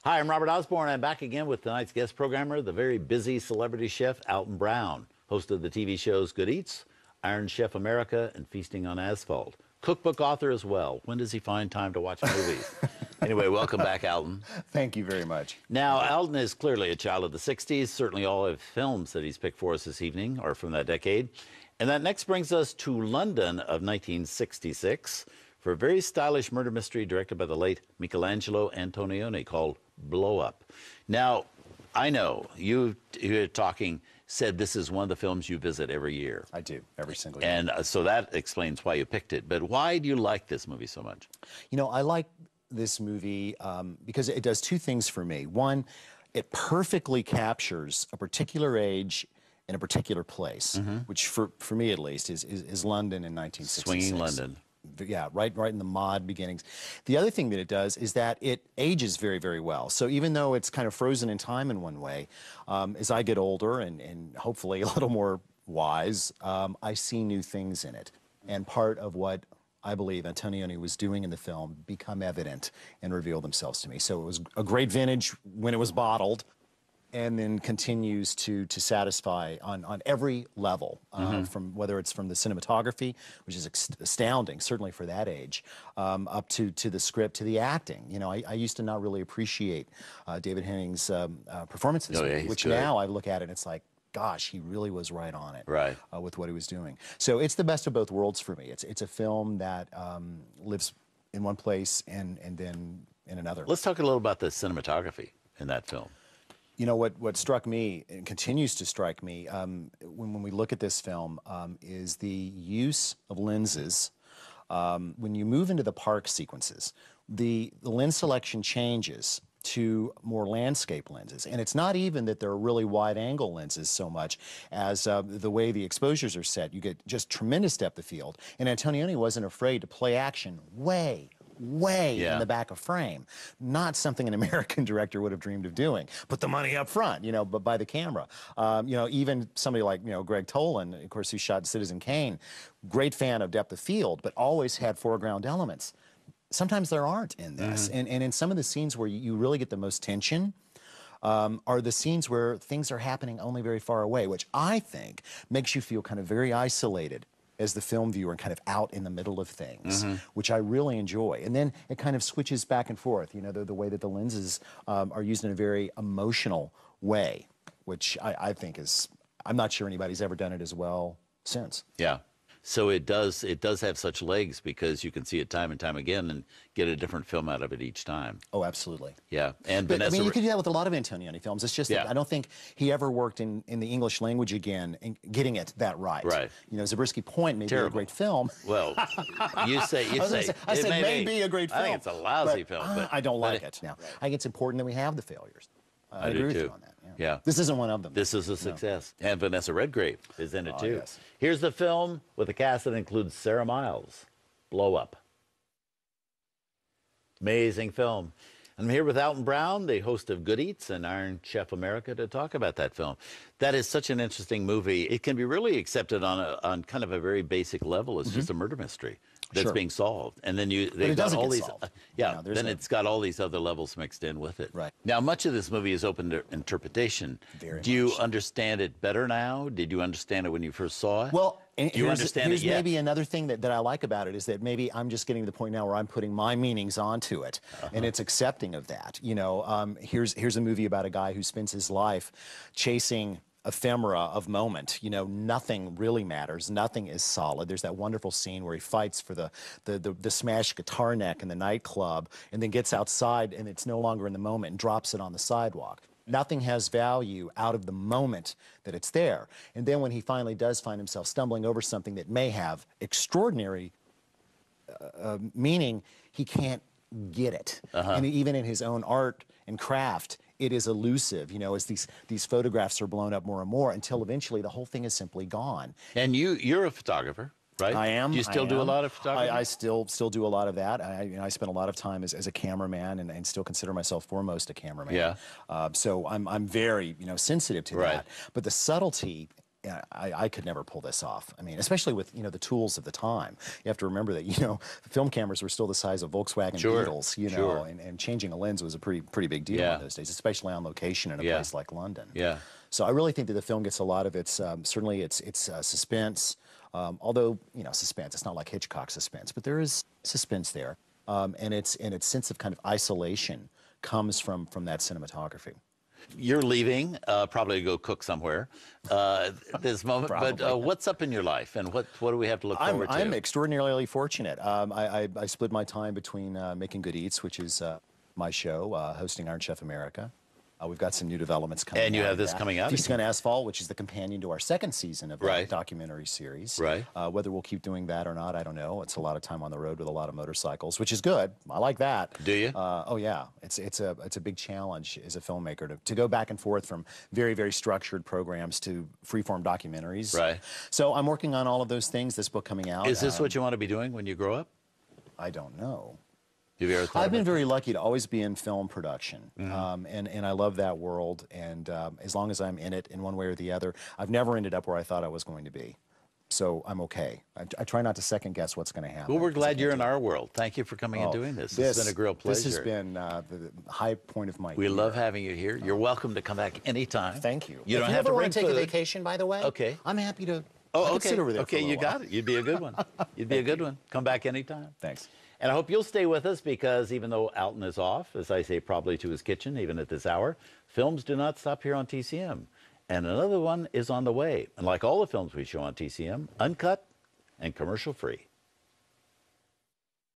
Hi, I'm Robert Osborne. I'm back again with tonight's guest programmer, the very busy celebrity chef, Alton Brown, host of the TV shows Good Eats, Iron Chef America, and Feasting on Asphalt. Cookbook author as well. When does he find time to watch movies? Anyway, welcome back, Alton. Thank you very much. Now, Alton is clearly a child of the 60s. Certainly all of the films that he's picked for us this evening are from that decade. And that next brings us to London of 1966 for a very stylish murder mystery directed by the late Michelangelo Antonioni called Blow Up. Now, I know you're talking, said this is one of the films you visit every year. I do, every single year. And so that explains why you picked it. But why do you like this movie so much? You know, I like this movie because it does two things for me. One, it perfectly captures a particular age in a particular place, which for me at least is London in 1966. Swinging London. Yeah, right in the mod beginnings. The other thing that it does is that it ages very, very well. So even though it's kind of frozen in time in one way, as I get older and hopefully a little more wise, I see new things in it. And part of what I believe Antonioni was doing in the film become evident and reveal themselves to me. So it was a great vintage when it was bottled, and then continues to satisfy on every level, from whether it's from the cinematography, which is astounding, certainly for that age, up to the script, to the acting. You know, I used to not really appreciate David Henning's performances, which good. Now I look at it and it's like, gosh, he really was right on it with what he was doing. So it's the best of both worlds for me. It's a film that lives in one place and then in another. Let's talk a little about the cinematography in that film. You know, what struck me and continues to strike me when we look at this film is the use of lenses. When you move into the park sequences, the lens selection changes to more landscape lenses. And it's not even that they're really wide-angle lenses so much as the way the exposures are set. You get just tremendous depth of field. And Antonioni wasn't afraid to play action way in the back of frame. Not something an American director would have dreamed of doing. Put the money up front, you know, but by the camera. You know, even somebody like, you know, Greg Tolan, of course, who shot Citizen Kane, great fan of depth of field, but always had foreground elements. Sometimes there aren't in this. And in some of the scenes where you really get the most tension are the scenes where things are happening only very far away, which I think makes you feel kind of very isolated as the film viewer and kind of out in the middle of things, which I really enjoy. And then it kind of switches back and forth, you know, the way that the lenses are used in a very emotional way, which I think is, I'm not sure anybody's ever done it as well since. Yeah. So it does have such legs because you can see it time and time again and get a different film out of it each time. Oh, absolutely. Yeah. And but, I mean, you could do that with a lot of Antonioni films. It's just that I don't think he ever worked in the English language again and getting it that right. Right. You know, Zabriskie Point may be a great film. Well, you say I said may be a great film. I think it's a lousy film. But I don't like it. Now, I think it's important that we have the failures. I agree with you on that. Yeah. This isn't one of them. This is a success. And Vanessa Redgrave is in it too. Yes. Here's the film with a cast that includes Sarah Miles, Blow Up. Amazing film. I'm here with Alton Brown, the host of Good Eats and Iron Chef America, to talk about that film. That is such an interesting movie. It can be really accepted on kind of a very basic level as just a murder mystery that's being solved, and then they've got all these then it's got all these other levels mixed in with it. Right. Now, much of this movie is open to interpretation. Do you understand it better now? Did you understand it when you first saw it? Well, do you understand it yet? Maybe another thing that I like about it is that maybe I'm just getting to the point now where I'm putting my meanings onto it, and it's accepting of that. You know, here's a movie about a guy who spends his life chasing ephemera of moment. You know, nothing really matters. Nothing is solid. There's that wonderful scene where he fights for the smashed guitar neck in the nightclub and then gets outside and it's no longer in the moment and drops it on the sidewalk. Nothing has value out of the moment that it's there. And then when he finally does find himself stumbling over something that may have extraordinary meaning, he can't get it. And even in his own art and craft, it is elusive, you know, as these photographs are blown up more and more until eventually the whole thing is simply gone. And you're a photographer, right? I am. Do you still do a lot of photography? I still do a lot of that. I spend a lot of time as a cameraman and still consider myself foremost a cameraman. Yeah. So I'm very, you know, sensitive to that. But the subtlety yeah, I could never pull this off. I mean, especially with, the tools of the time. You have to remember that, film cameras were still the size of Volkswagen Sure, Beetles, sure. and changing a lens was a pretty big deal Yeah. in those days, especially on location in a Yeah. place like London. Yeah. So I really think that the film gets a lot of its, certainly its suspense, although, suspense, it's not like Hitchcock suspense, but there is suspense there. And its sense of kind of isolation comes from that cinematography. You're leaving, probably to go cook somewhere this moment. But Probably. what's up in your life, and what do we have to look forward to? I'm extraordinarily fortunate. I split my time between Making Good Eats, which is my show, hosting Iron Chef America. We've got some new developments coming out. And you have of this that. coming out? Feasting on Asphalt, which is the companion to our second season of Right. that documentary series. Right. Whether we'll keep doing that or not, I don't know. It's a lot of time on the road with a lot of motorcycles, which is good. I like that. Do you? Oh yeah, it's a big challenge as a filmmaker to go back and forth from very, very structured programs to freeform documentaries. Right. So I'm working on all of those things. This book coming out. Is this what you want to be doing when you grow up? I don't know. Have you ever thought I've been about very lucky to always be in film production, Mm-hmm. and I love that world. And as long as I'm in it in one way or the other, I've never ended up where I thought I was going to be. So I'm okay. I try not to second guess what's going to happen. Well, we're 'cause I glad you're can't in do it. our world. Thank you for coming and Oh, doing this. It's been a real pleasure. This has been the high point of my We year. love having you here. You're welcome to come back anytime. Thank you. You If don't you have ever to want bring to take a food. vacation, by the way, Okay. I'm happy to. Oh, I could okay. sit over there for a Okay, you little got while. it. You'd be a good one. You'd be a good one. Come back anytime. Thanks. And I hope you'll stay with us because even though Alton is off, as I say, probably to his kitchen, even at this hour, films do not stop here on TCM. And another one is on the way. And like all the films we show on TCM, uncut and commercial free.